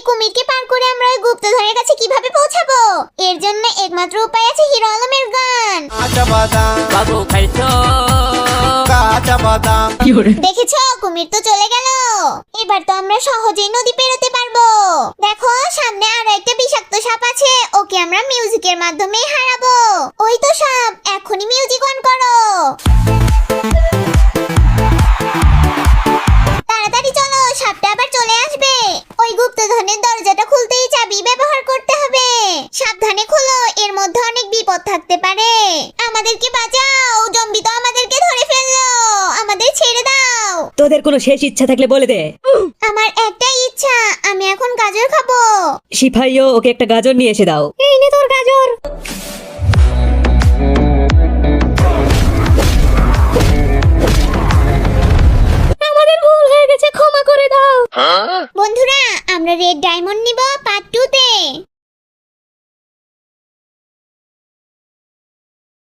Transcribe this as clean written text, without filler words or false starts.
কুমিরকে পার করে আমরা ওই গুপ্তধনের কাছে কিভাবে পৌঁছাবো? এর জন্য একমাত্র উপায় আছে হিরো আলমের গান। বাবু খাইছো কাঁচা বাদাম। দেখেছো, কুমির তো চলে গেল। এবার তো আমরা সহজেই নদী পেরোতে পারবো। দেখো, সামনে আরো একটা বিষাক্ত সাপ আছে, ওকে আমরা মিউজিকের মাধ্যমে হারাবো। ওই তো সাপ, এখনই মিউজিক অন করো। তাড়াতাড়ি চলো, সাপটা আবার চলে আসবে। ওই গুপ্তধনের দরজাটা খুলতেই চাবি ব্যবহার করতে হবে। সাবধানে খোলো, এর মধ্যে অনেক বিপদ থাকতে পারে। আমাদেরকে বাঁচাও, জম্বি তো আমাদেরকে ধরে ফেললো। আমাদের ছেড়ে দাও। তোদের কোনো শেষ ইচ্ছা থাকলে বলে দে। আমার একটাই ইচ্ছা, আমি এখন গাজর খাবো। সিপাইও ওকে একটা গাজর নিয়ে এসে দাও। এই নে তোর গাজর। আমাদের ভুল হয়ে গেছে, ক্ষমা করে দাও। বন্ধুরা, আমরা রেড ডায়মন্ড নিব পার্ট 2 তে।